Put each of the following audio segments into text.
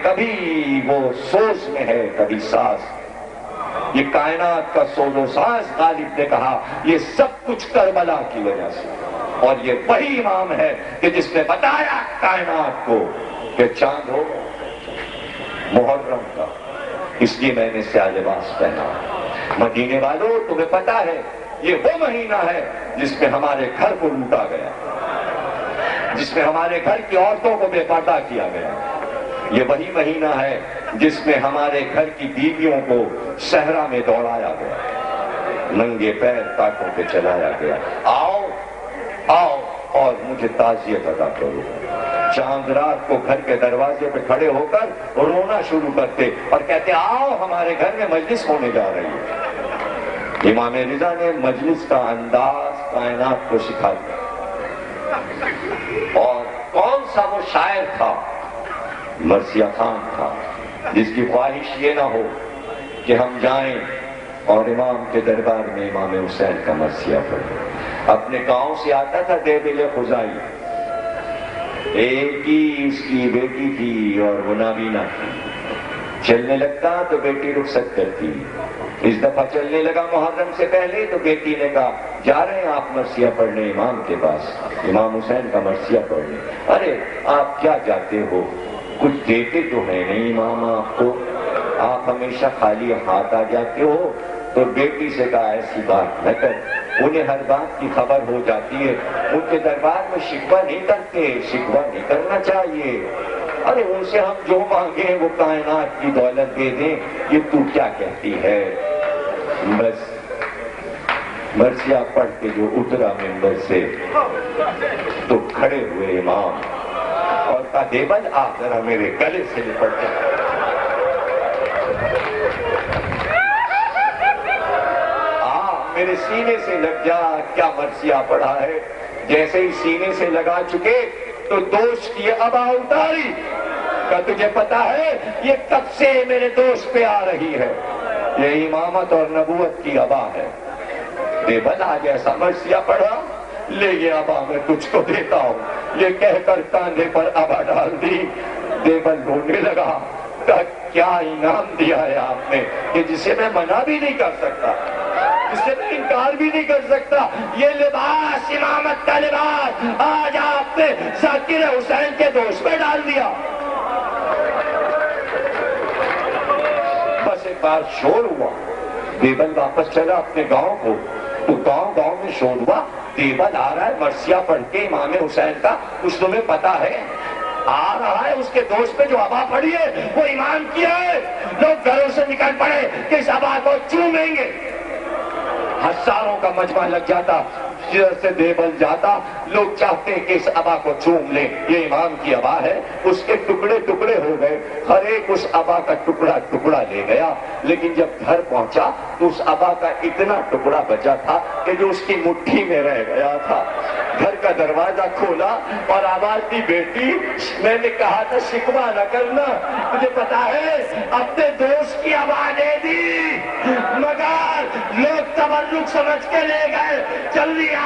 کبھی وہ سوز میں ہے کبھی ساز. یہ کائنات کا سوز و ساز غالب نے کہا یہ سب کچھ کربلا کی وجہ سے. اور یہ وہی امام ہے کہ جس نے بتایا کائنات کو کہ چاند ہو محرم کا، اس لیے میں نے سیاہ لباس پہنا. مدینے والوں تمہیں پتا ہے یہ وہ مہینہ ہے جس میں ہمارے گھر کو لوٹا گیا، جس میں ہمارے گھر کی عورتوں کو بے پردہ کیا گیا. یہ وہی مہینہ ہے جس میں ہمارے گھر کی بیویوں کو صحرا میں دوڑایا گیا، ننگے پیر کانٹوں پہ چلایا گیا. آؤ آؤ اور مجھے تعزیت ادا کرو. چاند رات کو گھر کے دروازے پہ کھڑے ہو کر رونا شروع کرتے اور کہتے آؤ ہمارے گھر میں مجلس ہونے جا رہی ہے. امام رضا نے مجلس کا انداز کائنات کو سکھا دیا. اور کون سا وہ شاعر تھا؟ مرثیہ خان تھا، جس کی خواہش یہ نہ ہو کہ ہم جائیں اور امام کے دربار میں امام حسین کا مرثیہ پڑھیں. اپنے گاؤں سے آتا تھا دیبل خزائی، ایک ہی اس کی بیٹی تھی اور وہ نابینا تھی. چلنے لگتا تو بیٹی رخصت کرتی. اس دفعہ چلنے لگا محرم سے پہلے تو بیٹی نے کہا جا رہے ہیں آپ مرثیہ پڑھنے امام کے پاس، امام حسین کا مرثیہ پڑھنے. ارے آپ کیا جاتے ہو، کچھ دیتے تو ہے نہیں امام آپ کو، آپ ہمیشہ خالی ہاتھ آ جاتے ہو. تو بیٹی سے کہا ایسی بات نہ کر، انہیں ہر بات کی خبر ہو جاتی ہے، ان کے دربار میں شکوہ نہیں کرتے، شکوہ نہیں کرنا چاہیے. ارے ان سے ہم جو مانگیں وہ کائنات کی دولت دے دیں، یہ تو کیا کہتی ہے. بس مرثیہ پڑھ کے جو اترا منبر سے تو کھڑے ہوئے امام اور کہا دیوبند آ ذرا میرے گلے سے لپٹ جا. میرے سینے سے لگ جا، کیا مرثیہ پڑھا ہے. جیسے ہی سینے سے لگا چکے تو دوست کی ابا اتاری کہ تجھے پتا ہے یہ کب سے میرے دوست پہ آ رہی ہے، یہ امامت اور نبوت کی ابا ہے. دیوبند آج ایسا مرثیہ پڑھا، لے یہ ابا میں تجھ کو دیتا ہوں. یہ کہہ کر کاندھے پر ابا ڈال دی. دیوبند رونے لگا کہ کیا انعام دیا ہے آپ نے کہ جسے میں منع بھی نہیں کر سکتا، جس سے میں انکار بھی نہیں کر سکتا. یہ لباس امامت کا لباس آج آپ نے ذاکر حسین کے دوست میں ڈال دیا. بس ایک بار شور ہوا، دیوبند واپس چلا اپنے گاؤں کو. تو گاؤں میں شور ہوا دیوبند آ رہا ہے مرثیہ پڑھ کے امام حسین کا. کچھ تمہیں پتا ہے آ رہا ہے اس کے دوست پہ جو ابا پڑی ہے وہ امام کیا ہے. لوگ گھروں سے نکل پڑے کہ اس ابا کو چومیں گے. ہزاروں کا مجمع لگ جاتا، جدھر سے دیوبند جاتا لوگ چاہتے کہ اس ابا کو چوم لیں، یہ امام کی ابا ہے. اس کے ٹکڑے ٹکڑے ہو گئے، ہر ایک اس ابا کا ٹکڑا ٹکڑا لے گیا. لیکن جب گھر پہنچا تو اس ابا کا اتنا ٹکڑا بچا تھا کہ جو اس کی مٹھی میں رہ گیا تھا. گھر کا دروازہ کھولا اور آواز دی بیٹی میں نے کہا تھا شکوہ نہ کرنا، مجھے پتا ہے اپنے دوست کی ابا دے دی مگر لوگ تبرک سمجھ کے لے گئے. چل لیا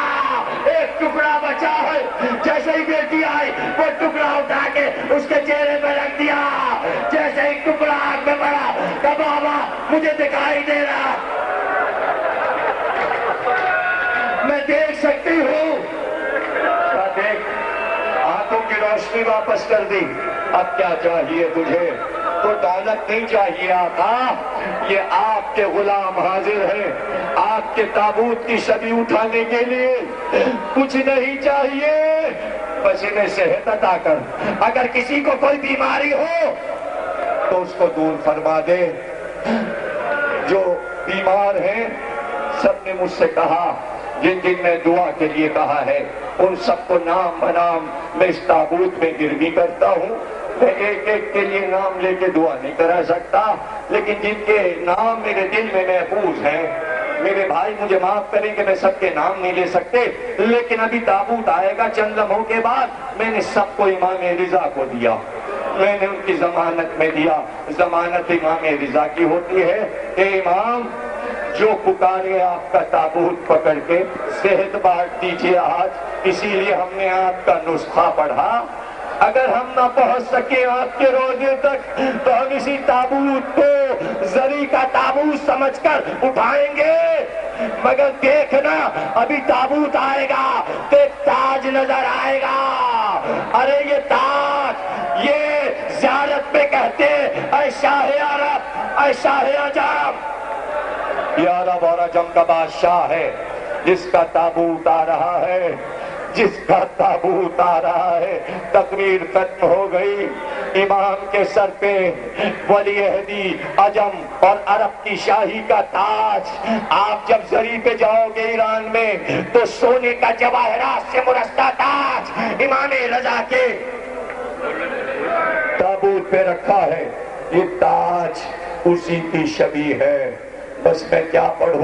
ایک ٹکڑا بچا ہے. جیسے ہی بیٹی آئی وہ ٹکڑا اٹھا کے اس کے چہرے پہ رکھ دیا. جیسے ہی ٹکڑا آنکھ میں پڑا کہ بابا مجھے دکھائی دے رہا، میں دیکھ سکتی ہوں. دیکھ آنکھوں کی روشنی واپس کر دی. اب کیا چاہیے تجھے؟ تو دولت نہیں چاہیے آقا، یہ آپ کے غلام حاضر ہیں آپ کے تابوت کی شبی اٹھانے کے لیے. کچھ نہیں چاہیے، بس انہیں صحت عطا کر. اگر کسی کو کوئی بیماری ہو تو اس کو دور فرما دے. جو بیمار ہیں سب نے مجھ سے کہا، جن جن میں دعا کے لیے کہا ہے ان سب کو نام بنام میں اس تابوت میں گروی کرتا ہوں. میں ایک ایک کے لیے نام لے کے دعا نہیں کرا سکتا، لیکن جن کے نام میرے دل میں محفوظ ہیں میرے بھائی مجھے معاف کریں کہ میں سب کے نام نہیں لے سکتے. لیکن ابھی تابوت آئے گا چند لمحوں کے بعد، میں نے سب کو امام رضا کو دیا. میں نے ان کی ضمانت میں دیا. ضمانت امام رضا کی ہوتی ہے کہ امام جو پکارے آپ کا تابوت پکڑ کے صحت بانٹ دیجیے آج. اسی لیے ہم نے آپ کا نسخہ پڑھا اگر ہم نہ پہنچ سکے آپ کے روزے تک تو ہم اسی تابوت کو زری کا تابوت سمجھ کر اٹھائیں گے، مگر دیکھنا ابھی تابوت آئے گا تو ایک تاج نظر آئے گا۔ ارے یہ تاج، یہ زیارت پہ کہتے اے شاہ عرب، اے شاہ عجم، یہ عرب اور عجم کا بادشاہ ہے جس کا تابوت آ رہا ہے، جس کا تابوت آ رہا ہے۔ تقریر ختم ہو گئی، امام کے سر پہ ولی عہدی عجم اور عرب کی شاہی کا تاج۔ آپ جب زری پہ جاؤ گے ایران میں تو سونے کا جواہرات سے مرصع تاج امام رضا کے تابوت پہ رکھا ہے۔ یہ تاج اسی کی شبیہ ہے۔ بس میں کیا پڑھوں۔